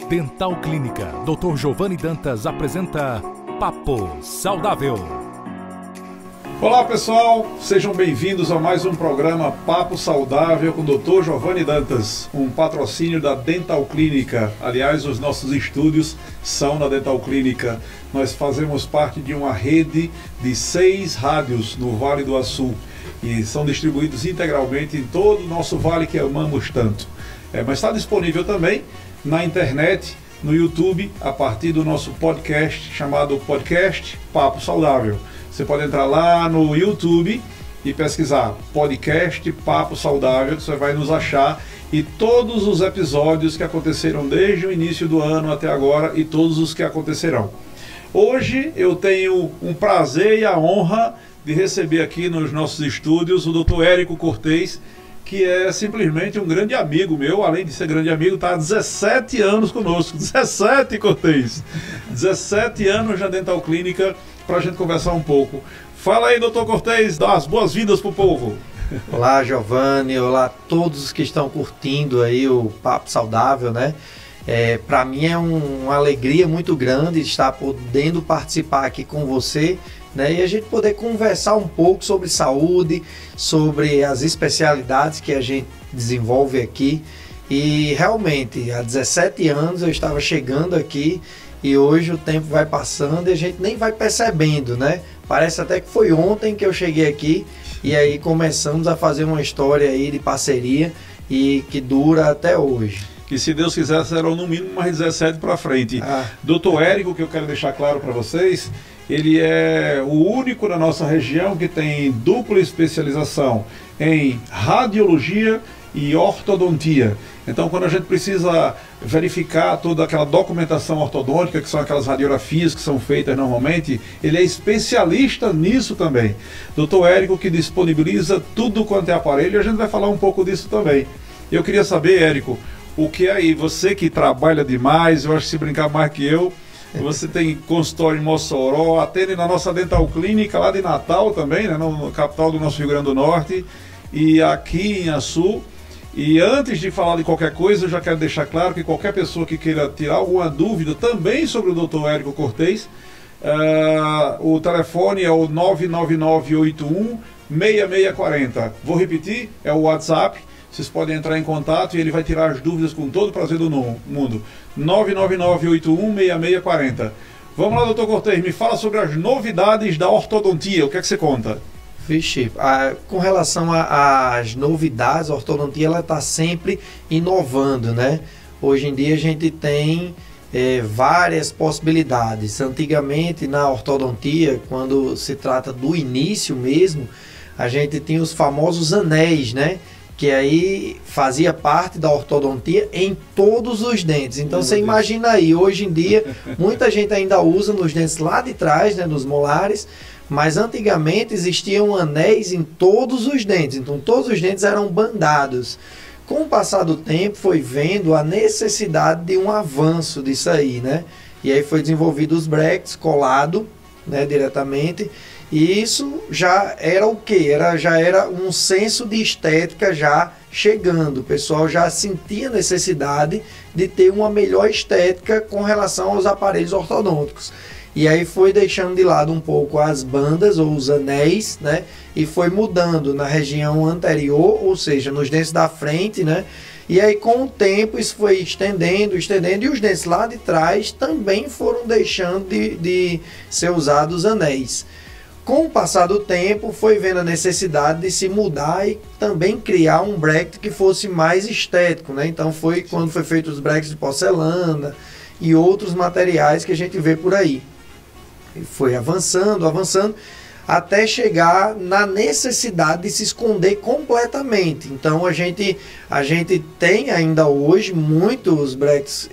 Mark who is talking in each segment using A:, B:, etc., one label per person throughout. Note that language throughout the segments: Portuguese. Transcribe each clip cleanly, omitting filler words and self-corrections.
A: Dental Clínica, Dr. Giovanni Dantas apresenta Papo Saudável.
B: Olá pessoal, sejam bem-vindos a mais um programa Papo Saudável com o Dr. Giovanni Dantas, um patrocínio da Dental Clínica. Aliás, os nossos estúdios são na Dental Clínica. Nós fazemos parte de uma rede de 6 rádios no Vale do Açu e são distribuídos integralmente em todo o nosso vale que amamos tanto. Mas está disponível também na internet, no YouTube, a partir do nosso podcast chamado Podcast Papo Saudável. Você pode entrar lá no YouTube e pesquisar Podcast Papo Saudável, que você vai nos achar, e todos os episódios que aconteceram desde o início do ano até agora e todos os que acontecerão. Hoje eu tenho um prazer e a honra de receber aqui nos nossos estúdios o Dr. Érico Cortez, que é simplesmente um grande amigo meu, além de ser grande amigo, está há 17 anos conosco. 17, Cortez! 17 anos na Dental Clínica, para a gente conversar um pouco. Fala aí, doutor Cortez, dá as boas-vindas para o povo.
C: Olá, Giovanni, olá a todos que estão curtindo aí o Papo Saudável, né? Para mim é uma alegria muito grande estar podendo participar aqui com você, né? E a gente poder conversar um pouco sobre saúde, sobre as especialidades que a gente desenvolve aqui. E realmente, há 17 anos eu estava chegando aqui e hoje o tempo vai passando e a gente nem vai percebendo, né? Parece até que foi ontem que eu cheguei aqui e aí começamos a fazer uma história aí de parceria e que dura até hoje.
B: Que se Deus quiser serão no mínimo mais 17 para frente. Doutor Érico, que eu quero deixar claro para vocês, ele é o único na nossa região que tem dupla especialização em radiologia e ortodontia. Então, quando a gente precisa verificar toda aquela documentação ortodôntica, que são aquelas radiografias que são feitas normalmente, ele é especialista nisso também. Doutor Érico, que disponibiliza tudo quanto é aparelho, e a gente vai falar um pouco disso também. Eu queria saber, Érico, o que aí, você que trabalha demais, eu acho que se brincar mais que eu, você tem consultório em Mossoró, atende na nossa Dental Clínica lá de Natal também, né, no capital do nosso Rio Grande do Norte, e aqui em Açu. E antes de falar de qualquer coisa, eu já quero deixar claro que qualquer pessoa que queira tirar alguma dúvida também sobre o Dr. Érico Cortez, o telefone é o 99981-6640. Vou repetir, é o WhatsApp. Vocês podem entrar em contato e ele vai tirar as dúvidas com todo o prazer do mundo. 99981-6640. Vamos lá, doutor Cortez, me fala sobre as novidades da ortodontia. O que é que você conta?
C: Vixe, com relação às novidades, a ortodontia ela está sempre inovando, né? Hoje em dia a gente tem várias possibilidades. Antigamente na ortodontia, quando se trata do início mesmo, a gente tinha os famosos anéis, né? Que aí fazia parte da ortodontia em todos os dentes. Então você imagina aí, hoje em dia, muita gente ainda usa nos dentes lá de trás, né, nos molares, mas antigamente existiam anéis em todos os dentes, então todos os dentes eram bandados. Com o passar do tempo, foi vendo a necessidade de um avanço disso aí, né? E aí foi desenvolvido os brackets colado, né, diretamente. E isso já era o quê? Já era um senso de estética já chegando. O pessoal já sentia necessidade de ter uma melhor estética com relação aos aparelhos ortodônticos. E aí foi deixando de lado um pouco as bandas ou os anéis, né? E foi mudando na região anterior, ou seja, nos dentes da frente, né? E aí com o tempo isso foi estendendo, e os dentes lá de trás também foram deixando de ser usados anéis. Com o passar do tempo, foi vendo a necessidade de se mudar e também criar um bracket que fosse mais estético, né? Então foi quando foi feito os brackets de porcelana e outros materiais que a gente vê por aí. E foi avançando, até chegar na necessidade de se esconder completamente. Então a gente tem ainda hoje muitos brackets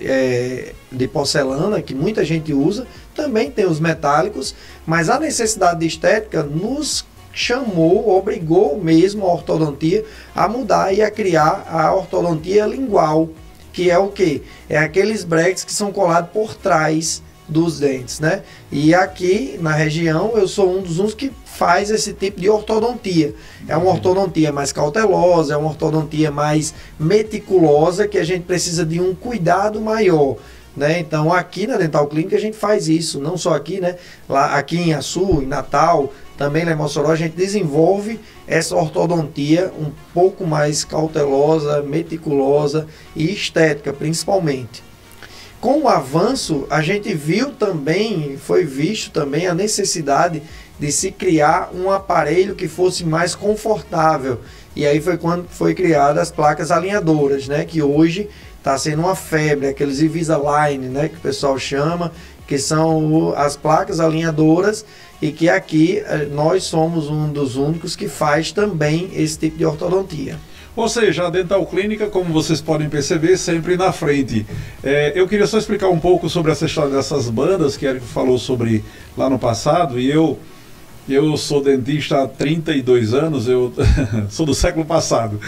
C: de porcelana que muita gente usa, também tem os metálicos, mas a necessidade de estética nos chamou, obrigou mesmo a ortodontia a mudar e a criar a ortodontia lingual, que é o quê? É aqueles brackets que são colados por trás dos dentes, né? E aqui na região eu sou um dos que faz esse tipo de ortodontia. É uma ortodontia mais cautelosa, é uma ortodontia mais meticulosa, que a gente precisa de um cuidado maior né? Então aqui na Dental Clínica a gente faz isso, não só aqui, né? Lá, aqui em Açu, em Natal, também lá em Mossoró, a gente desenvolve essa ortodontia um pouco mais cautelosa, meticulosa e estética, principalmente. Com o avanço, a gente viu também, foi visto também a necessidade de se criar um aparelho que fosse mais confortável. E aí foi quando foi criadas as placas alinhadoras, né? Que hoje está sendo uma febre, aqueles Invisalign, né? Que o pessoal chama, que são as placas alinhadoras, e que aqui nós somos um dos únicos que faz também esse tipo de ortodontia.
B: Ou seja, a Dental Clínica, como vocês podem perceber, sempre na frente. Eu queria só explicar um pouco sobre essa história dessas bandas que Érico falou sobre lá no passado, e eu sou dentista há 32 anos, eu sou do século passado.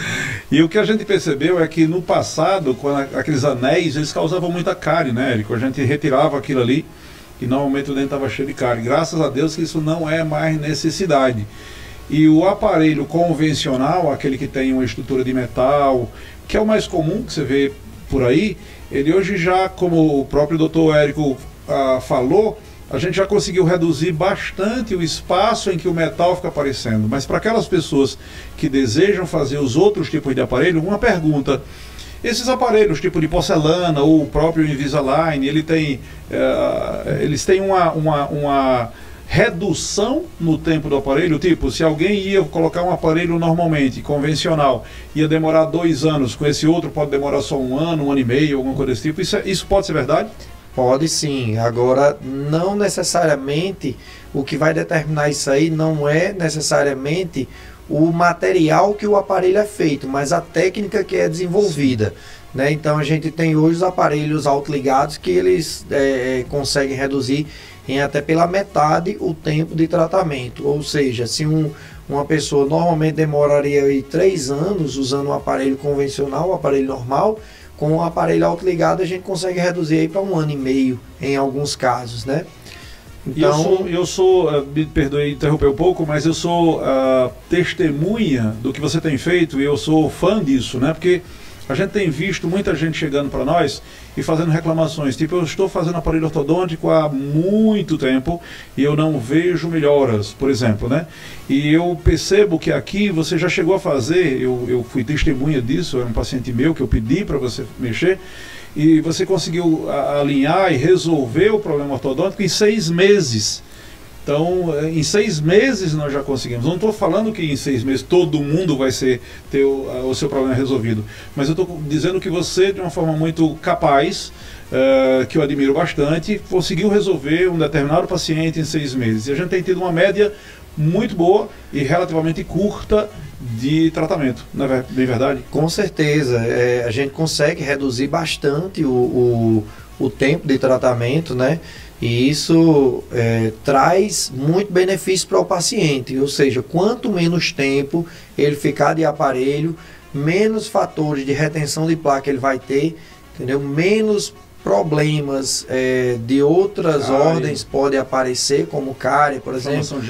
B: E o que a gente percebeu é que no passado, quando aqueles anéis, eles causavam muita cárie, né, Érico? A gente retirava aquilo ali e normalmente o dente estava cheio de cárie. Graças a Deus que isso não é mais necessidade. E o aparelho convencional, aquele que tem uma estrutura de metal, que é o mais comum que você vê por aí, ele hoje já, como o próprio Dr. Érico falou, a gente já conseguiu reduzir bastante o espaço em que o metal fica aparecendo. Mas para aquelas pessoas que desejam fazer os outros tipos de aparelho, uma pergunta: esses aparelhos tipo de porcelana ou o próprio Invisalign, eles têm uma redução no tempo do aparelho? Tipo, se alguém ia colocar um aparelho normalmente, convencional, ia demorar 2 anos, com esse outro pode demorar só 1 ano, 1 ano e meio, alguma coisa desse tipo. Isso pode ser verdade?
C: Pode sim. Agora, não necessariamente o que vai determinar isso aí não é necessariamente o material que o aparelho é feito, mas a técnica que é desenvolvida, né? Então a gente tem hoje os aparelhos autoligados que eles conseguem reduzir em até pela metade o tempo de tratamento. Ou seja, se uma pessoa normalmente demoraria aí 3 anos usando um aparelho convencional, um aparelho normal, com o aparelho autoligado a gente consegue reduzir aí para 1 ano e meio em alguns casos, né?
B: Então, eu sou, me perdoe interromper um pouco, mas eu sou testemunha do que você tem feito, e eu sou fã disso, né? Porque a gente tem visto muita gente chegando para nós e fazendo reclamações, tipo, eu estou fazendo aparelho ortodôntico há muito tempo e eu não vejo melhoras, por exemplo, né? E eu percebo que aqui você já chegou a fazer, eu fui testemunha disso, era um paciente meu que eu pedi para você mexer, e você conseguiu alinhar e resolver o problema ortodôntico em 6 meses. Então, em 6 meses nós já conseguimos. Não estou falando que em 6 meses todo mundo vai ter o seu problema resolvido, mas eu estou dizendo que você, de uma forma muito capaz, que eu admiro bastante, conseguiu resolver um determinado paciente em 6 meses. E a gente tem tido uma média muito boa e relativamente curta de tratamento, não é bem verdade?
C: Com certeza, a gente consegue reduzir bastante o tempo de tratamento, né? E isso traz muito benefício para o paciente, ou seja, quanto menos tempo ele ficar de aparelho, menos fatores de retenção de placa ele vai ter, entendeu? Menos problemas de outras ordens podem aparecer, como cárie, por exemplo,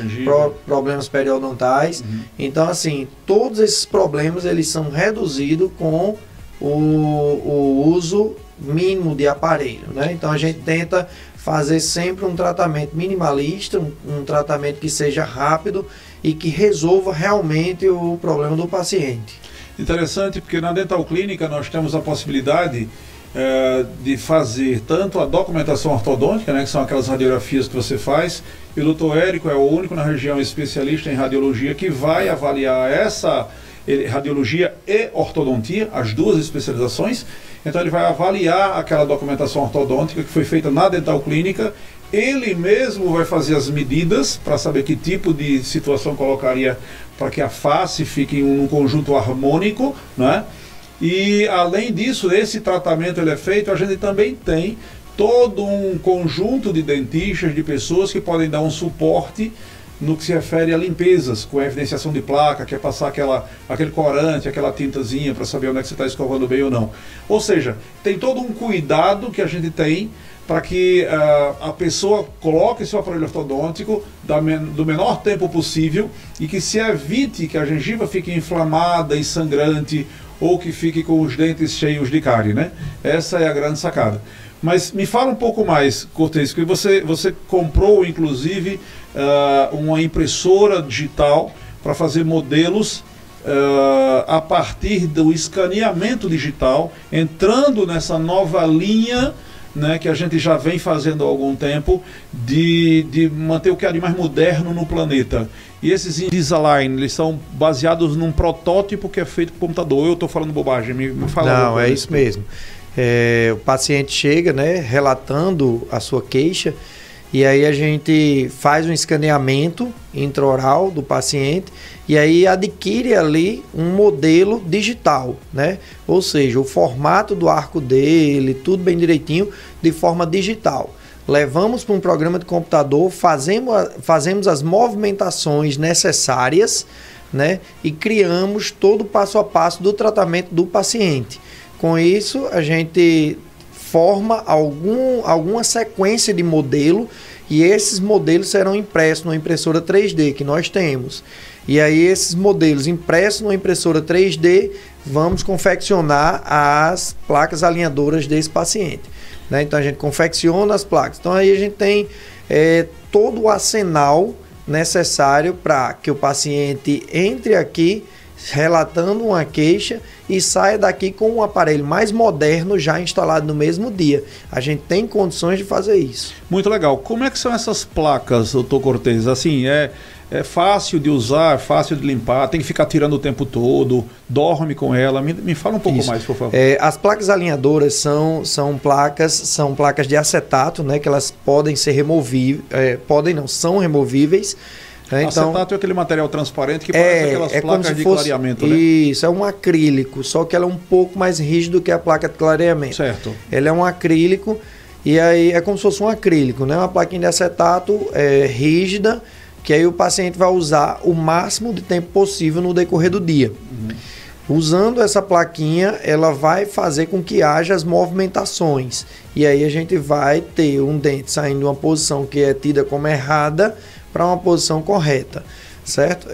C: problemas periodontais. Então, assim, todos esses problemas eles são reduzidos com o uso mínimo de aparelho, né? Então a gente tenta fazer sempre um tratamento minimalista, um tratamento que seja rápido e que resolva realmente o problema do paciente.
B: Interessante, porque na Dental Clínica nós temos a possibilidade de fazer tanto a documentação ortodôntica, né, que são aquelas radiografias que você faz, e o Dr. Érico é o único na região especialista em radiologia que vai avaliar essa radiologia e ortodontia, as duas especializações. Então ele vai avaliar aquela documentação ortodôntica que foi feita na Dental Clínica, ele mesmo vai fazer as medidas para saber que tipo de situação colocaria para que a face fique em um conjunto harmônico, né? E além disso, esse tratamento ele é feito, a gente também tem todo um conjunto de dentistas, de pessoas que podem dar um suporte no que se refere a limpezas, com a evidenciação de placa, que é passar aquele corante, aquela tintazinha para saber onde é que você está escovando bem ou não. Ou seja, tem todo um cuidado que a gente tem para que a pessoa coloque seu aparelho ortodôntico do menor tempo possível e que se evite que a gengiva fique inflamada e sangrante, ou que fique com os dentes cheios de cárie, né? Essa é a grande sacada. Mas me fala um pouco mais, Cortez, que você comprou, inclusive, uma impressora digital para fazer modelos a partir do escaneamento digital, entrando nessa nova linha, né, que a gente já vem fazendo há algum tempo, de manter o que há de mais moderno no planeta. E esses Invisalign, eles são baseados num protótipo que é feito por computador. Eu estou falando bobagem, me fala.
C: Não, é isso mesmo. O paciente chega, né, relatando a sua queixa, e aí a gente faz um escaneamento intraoral do paciente e aí adquire ali um modelo digital, né? Ou seja, o formato do arco dele, tudo bem direitinho, de forma digital. Levamos para um programa de computador, fazemos as movimentações necessárias, né? E criamos todo o passo a passo do tratamento do paciente. Com isso, a gente forma alguma sequência de modelo e esses modelos serão impressos numa impressora 3D que nós temos. E aí esses modelos impressos numa impressora 3D, vamos confeccionar as placas alinhadoras desse paciente, né? Então a gente confecciona as placas. Então aí a gente tem todo o arsenal necessário para que o paciente entre aqui relatando uma queixa e saia daqui com um aparelho mais moderno já instalado no mesmo dia. A gente tem condições de fazer isso.
B: Muito legal. Como é que são essas placas, doutor Cortez? Assim, é fácil de usar, é fácil de limpar, tem que ficar tirando o tempo todo, dorme com ela. Me fala um pouco mais, por favor.
C: As placas alinhadoras são placas de acetato, né, que elas podem ser removíveis, são removíveis. Então,
B: acetato é aquele material transparente que parece aquelas placas de clareamento, né?
C: Isso, é um acrílico, só que ela é um pouco mais rígido que a placa de clareamento.
B: Certo.
C: Ela é um acrílico e aí é como se fosse um acrílico, né? Uma plaquinha de acetato rígida, que aí o paciente vai usar o máximo de tempo possível no decorrer do dia. Usando essa plaquinha, ela vai fazer com que haja as movimentações. E aí a gente vai ter um dente saindo de uma posição que é tida como errada para uma posição correta, certo?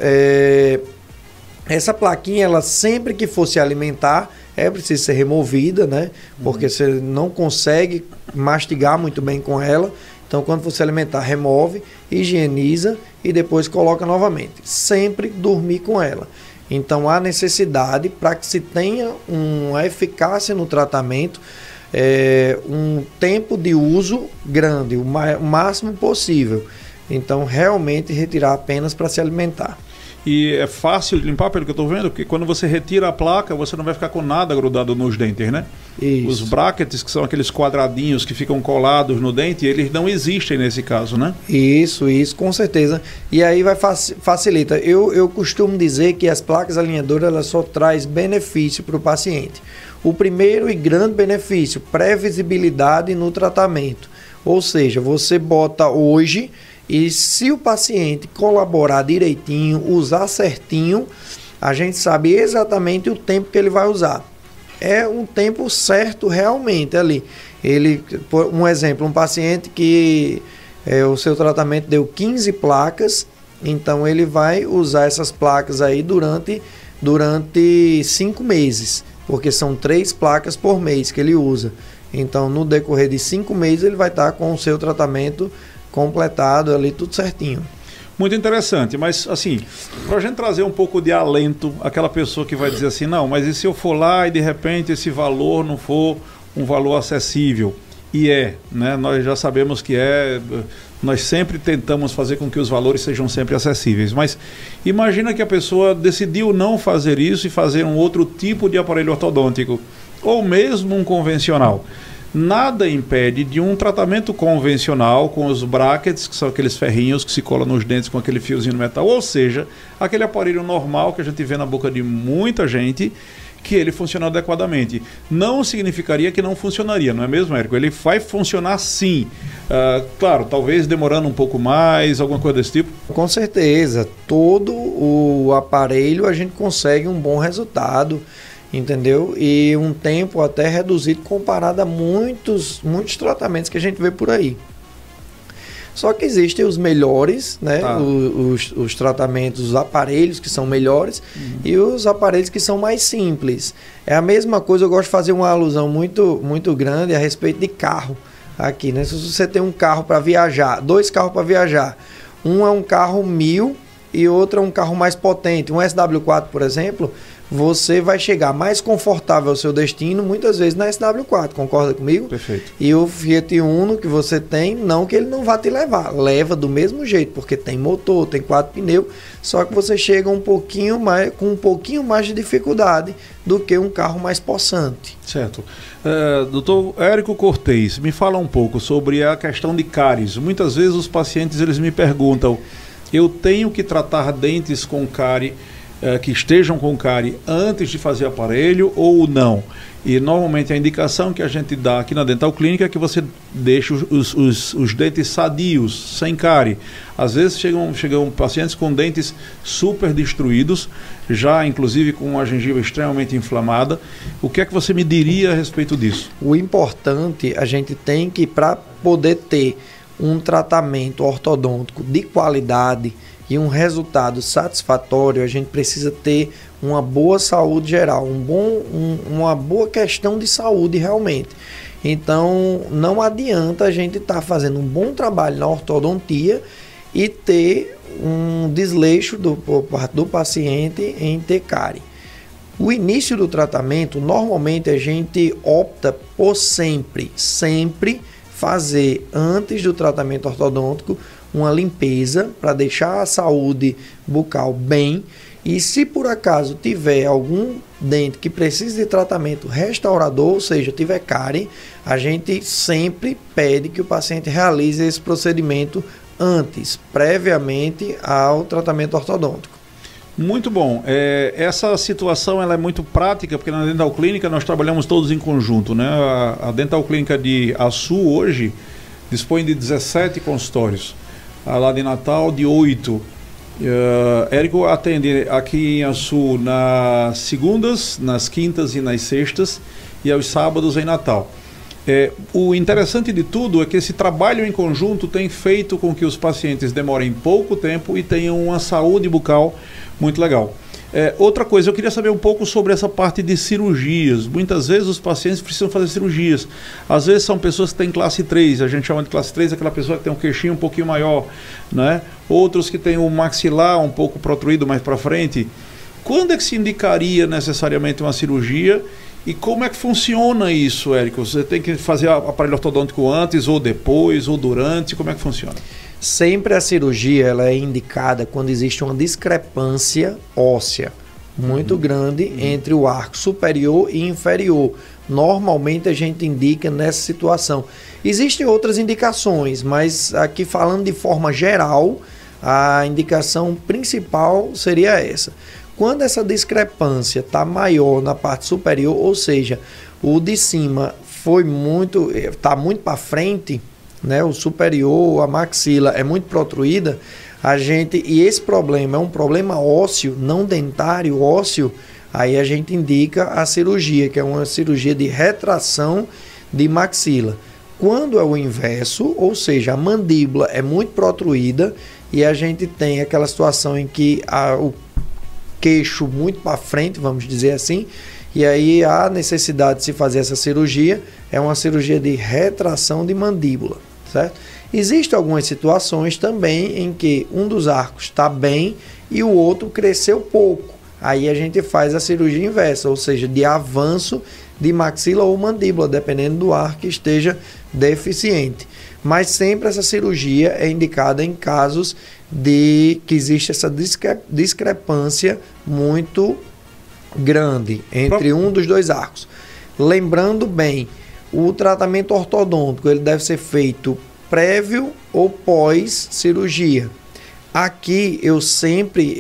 C: Essa plaquinha, ela sempre que for se alimentar, é preciso ser removida, né? Porque você não consegue mastigar muito bem com ela. Então, quando for se alimentar, remove, higieniza e depois coloca novamente. Sempre dormir com ela. Então, há necessidade para que se tenha uma eficácia no tratamento, um tempo de uso grande, o máximo possível. Então, realmente retirar apenas para se alimentar.
B: E é fácil de limpar, pelo que eu estou vendo, porque quando você retira a placa, você não vai ficar com nada grudado nos dentes, né?
C: Isso.
B: Os brackets, que são aqueles quadradinhos que ficam colados no dente, eles não existem nesse caso, né?
C: Isso, com certeza. E aí vai facilita. Eu costumo dizer que as placas alinhadoras, elas só traz benefício para o paciente. O primeiro e grande benefício, previsibilidade no tratamento. Ou seja, você bota hoje e se o paciente colaborar direitinho, usar certinho, a gente sabe exatamente o tempo que ele vai usar. É um tempo certo realmente ali. Um exemplo, um paciente que o seu tratamento deu 15 placas, então ele vai usar essas placas aí durante 5 meses, porque são 3 placas por mês que ele usa. Então, no decorrer de 5 meses, ele vai estar com o seu tratamento completado ali, tudo certinho.
B: Muito interessante, mas assim, para a gente trazer um pouco de alento àquela pessoa que vai dizer assim, não, mas e se eu for lá e de repente esse valor não for um valor acessível? E né? Nós já sabemos que nós sempre tentamos fazer com que os valores sejam sempre acessíveis, mas imagina que a pessoa decidiu não fazer isso e fazer um outro tipo de aparelho ortodôntico, ou mesmo um convencional. Nada impede de um tratamento convencional com os brackets, que são aqueles ferrinhos que se colam nos dentes com aquele fiozinho de metal, ou seja, aquele aparelho normal que a gente vê na boca de muita gente, que ele funciona adequadamente. Não significaria que não funcionaria, não é mesmo, Érico? Ele vai funcionar sim. Claro, talvez demorando um pouco mais, alguma coisa desse tipo.
C: Com certeza. Todo o aparelho a gente consegue um bom resultado, entendeu? E um tempo até reduzido comparado a muitos tratamentos que a gente vê por aí. Só que existem os melhores, né?
B: Tá.
C: Os tratamentos, os aparelhos que são melhores e os aparelhos que são mais simples. É a mesma coisa, eu gosto de fazer uma alusão muito grande a respeito de carro aqui, né? Se você tem um carro para viajar, 2 carros para viajar, um é um carro 1000 e outro é um carro mais potente, um SW4, por exemplo, você vai chegar mais confortável ao seu destino, muitas vezes na SW4, concorda comigo?
B: Perfeito.
C: E o Fiat Uno que você tem, não que ele não vá te levar, leva do mesmo jeito, porque tem motor, tem 4 pneus, só que você chega com um pouquinho mais de dificuldade do que um carro mais possante.
B: Certo. Doutor Érico Cortez, me fala um pouco sobre a questão de cáries. Muitas vezes os pacientes eles me perguntam, eu tenho que tratar dentes com cárie, que estejam com cárie antes de fazer aparelho ou não? E normalmente a indicação que a gente dá aqui na Dental Clínica é que você deixe os dentes sadios, sem cárie. Às vezes chegam pacientes com dentes super destruídos, já inclusive com a gengiva extremamente inflamada. O que é que você me diria a respeito disso?
C: O importante, a gente tem que, para poder ter um tratamento ortodôntico de qualidade e um resultado satisfatório, a gente precisa ter uma boa saúde geral, uma boa questão de saúde realmente. Então, não adianta a gente estar fazendo um bom trabalho na ortodontia e ter um desleixo por parte do paciente em ter cárie. O início do tratamento, normalmente a gente opta por sempre fazer, antes do tratamento ortodôntico, uma limpeza para deixar a saúde bucal bem. E se por acaso tiver algum dente que precise de tratamento restaurador, ou seja, tiver cárie, a gente sempre pede que o paciente realize esse procedimento antes, previamente ao tratamento ortodôntico.
B: Muito bom. Essa situação ela é muito prática, porque na Dental Clínica nós trabalhamos todos em conjunto, né? A Dental Clínica de Açu hoje dispõe de 17 consultórios. A lá de Natal de 8. Érico atende aqui em Açu nas segundas, nas quintas e nas sextas e aos sábados em Natal. O interessante de tudo é que esse trabalho em conjunto tem feito com que os pacientes demorem pouco tempo e tenham uma saúde bucal muito legal. Outra coisa, eu queria saber um pouco sobre essa parte de cirurgias. Muitas vezes os pacientes precisam fazer cirurgias. Às vezes são pessoas que têm classe 3, a gente chama de classe 3 aquela pessoa que tem um queixinho um pouquinho maior, né? Outros que têm o maxilar um pouco protruído mais para frente. Quando é que se indicaria necessariamente uma cirurgia e como é que funciona isso, Érico? Você tem que fazer aparelho ortodôntico antes ou depois ou durante? Como é que funciona?
C: Sempre a cirurgia ela é indicada quando existe uma discrepância óssea muito grande entre o arco superior e inferior. Normalmente a gente indica nessa situação. Existem outras indicações, mas aqui falando de forma geral, a indicação principal seria essa. Quando essa discrepância está maior na parte superior, ou seja, o de cima está muito para frente, né, o superior, a maxila é muito protruída, e esse problema é um problema ósseo, não dentário, ósseo, aí a gente indica a cirurgia, que é uma cirurgia de retração de maxila. Quando é o inverso, ou seja, a mandíbula é muito protruída e a gente tem aquela situação em que o queixo muito para frente, vamos dizer assim, e aí a necessidade de se fazer essa cirurgia é uma cirurgia de retração de mandíbula, certo? Existem algumas situações também em que um dos arcos está bem e o outro cresceu pouco. Aí a gente faz a cirurgia inversa, ou seja, de avanço de maxila ou mandíbula, dependendo do arco que esteja deficiente. Mas sempre essa cirurgia é indicada em casos de que existe essa discrepância muito grande entre um dos dois arcos. Lembrando bem, o tratamento ortodôntico ele deve ser feito prévio ou pós cirurgia. Aqui eu sempre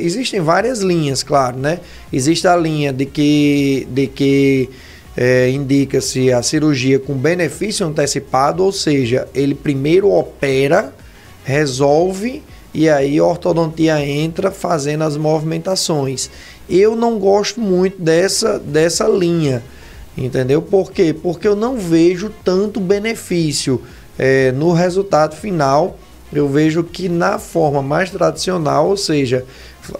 C: existem várias linhas, claro, né? Existe a linha de que indica-se a cirurgia com benefício antecipado, ou seja, ele primeiro opera, resolve e aí a ortodontia entra fazendo as movimentações. Eu não gosto muito dessa linha, entendeu? Por quê? Porque eu não vejo tanto benefício. no resultado final, eu vejo que na forma mais tradicional, ou seja,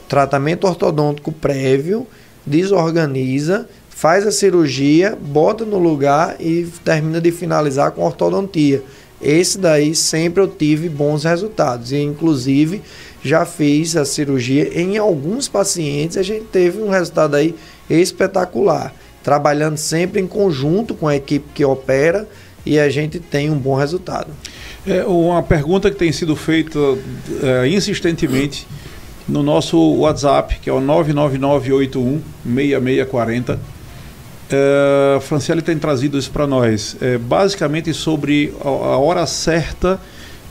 C: tratamento ortodôntico prévio, desorganiza, faz a cirurgia, bota no lugar e termina de finalizar com ortodontia. Esse daí sempre eu tive bons resultados e inclusive já fiz a cirurgia em alguns pacientes, a gente teve um resultado aí espetacular, trabalhando sempre em conjunto com a equipe que opera e a gente tem um bom resultado.
B: Uma pergunta que tem sido feita insistentemente no nosso WhatsApp, que é o 999816640. Franciele tem trazido isso para nós, basicamente sobre a hora certa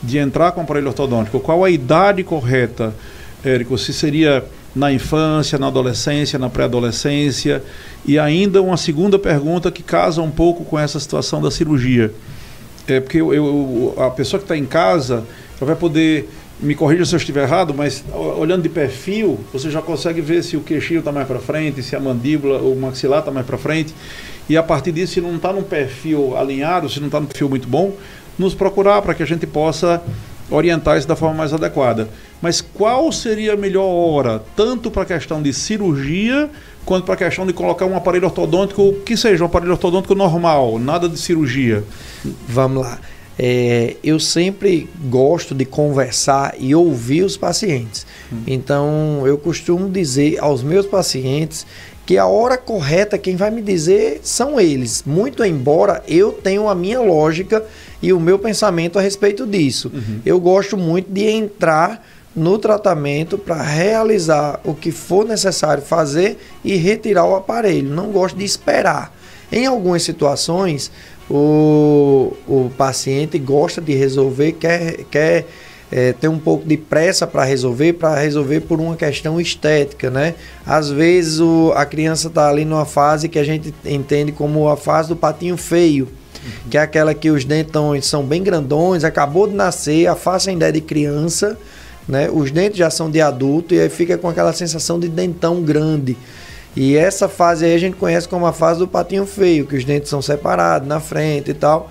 B: de entrar com o aparelho ortodôntico. Qual a idade correta, Érico? Se seria na infância, na adolescência, na pré-adolescência? E ainda uma segunda pergunta que casa um pouco com essa situação da cirurgia. Porque a pessoa que está em casa vai poder, me corrija se eu estiver errado, mas olhando de perfil, você já consegue ver se o queixinho está mais para frente, se a mandíbula, o maxilar está mais para frente. E a partir disso, se não está num perfil alinhado, se não está num perfil muito bom, nos procurar para que a gente possa orientar isso da forma mais adequada. Mas qual seria a melhor hora, tanto para a questão de cirurgia, quanto para a questão de colocar um aparelho ortodôntico, que seja um aparelho ortodôntico normal, nada de cirurgia?
C: Vamos lá. Eu sempre gosto de conversar e ouvir os pacientes. Então, eu costumo dizer aos meus pacientes que a hora correta, quem vai me dizer são eles. Muito embora eu tenha a minha lógica e o meu pensamento a respeito disso. Eu gosto muito de entrar no tratamento para realizar o que for necessário fazer e retirar o aparelho. Não gosto de esperar. Em algumas situações, o paciente gosta de resolver, quer ter um pouco de pressa para resolver por uma questão estética, né? Às vezes a criança está ali numa fase que a gente entende como a fase do patinho feio, que é aquela que os dentões são bem grandões, acabou de nascer, a face ainda é de criança, né? Os dentes já são de adulto e aí fica com aquela sensação de dentão grande. E essa fase aí a gente conhece como a fase do patinho feio, que os dentes são separados na frente e tal.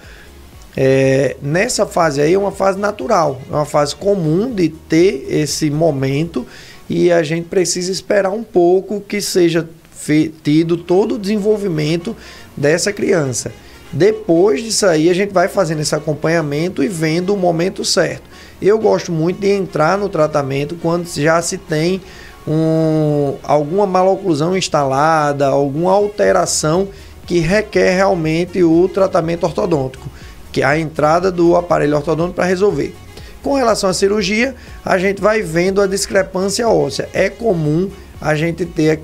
C: Nessa fase aí é uma fase natural, é uma fase comum de ter esse momento e a gente precisa esperar um pouco que seja tido todo o desenvolvimento dessa criança. Depois disso aí a gente vai fazendo esse acompanhamento e vendo o momento certo. Eu gosto muito de entrar no tratamento quando já se tem alguma maloclusão instalada, alguma alteração que requer realmente o tratamento ortodôntico, que é a entrada do aparelho ortodôntico para resolver. Com relação à cirurgia, a gente vai vendo a discrepância óssea. É comum a gente ter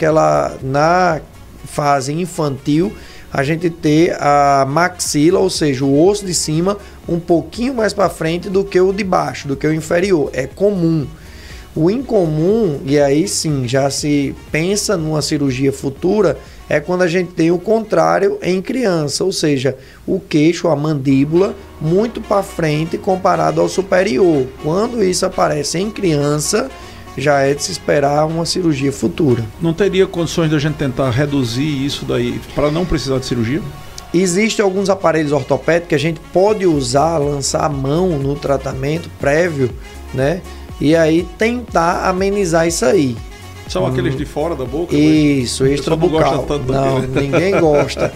C: na fase infantil, a gente ter a maxila, ou seja, o osso de cima, um pouquinho mais para frente do que o de baixo, do que o inferior. É comum. O incomum, e aí sim, já se pensa numa cirurgia futura, é quando a gente tem o contrário em criança, ou seja, o queixo, a mandíbula, muito para frente comparado ao superior. Quando isso aparece em criança, já é de se esperar uma cirurgia futura.
B: Não teria condições de a gente tentar reduzir isso daí para não precisar de cirurgia?
C: Existem alguns aparelhos ortopédicos que a gente pode usar, lançar a mão no tratamento prévio, né? E aí tentar amenizar isso aí.
B: São aqueles de fora da boca?
C: Isso, extrabucal. Não, ninguém gosta.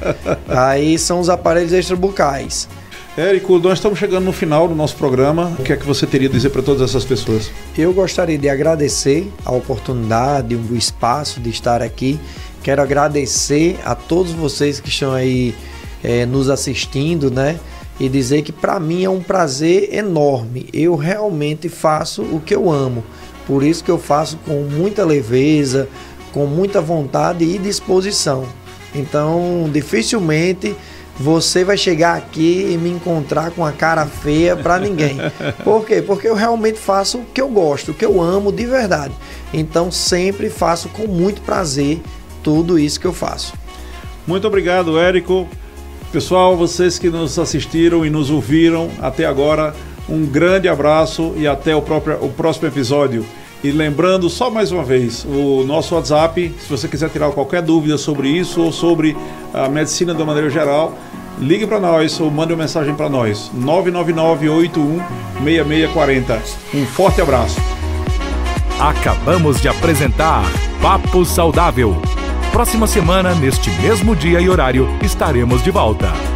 C: Aí são os aparelhos extrabucais.
B: Érico, nós estamos chegando no final do nosso programa. O que é que você teria a dizer para todas essas pessoas?
C: Eu gostaria de agradecer a oportunidade, o espaço de estar aqui. Quero agradecer a todos vocês que estão aí nos assistindo, né? E dizer que para mim é um prazer enorme. Eu realmente faço o que eu amo. Por isso que eu faço com muita leveza, com muita vontade e disposição. Então, dificilmente você vai chegar aqui e me encontrar com a cara feia para ninguém. Por quê? Porque eu realmente faço o que eu gosto, o que eu amo de verdade. Então, sempre faço com muito prazer tudo isso que eu faço.
B: Muito obrigado, Érico. Pessoal, vocês que nos assistiram e nos ouviram até agora, um grande abraço e até o próximo episódio. E lembrando só mais uma vez, o nosso WhatsApp, se você quiser tirar qualquer dúvida sobre isso ou sobre a medicina de uma maneira geral, ligue para nós ou mande uma mensagem para nós. 999-81-6640. Um forte abraço.
A: Acabamos de apresentar Papo Saudável. Próxima semana, neste mesmo dia e horário, estaremos de volta.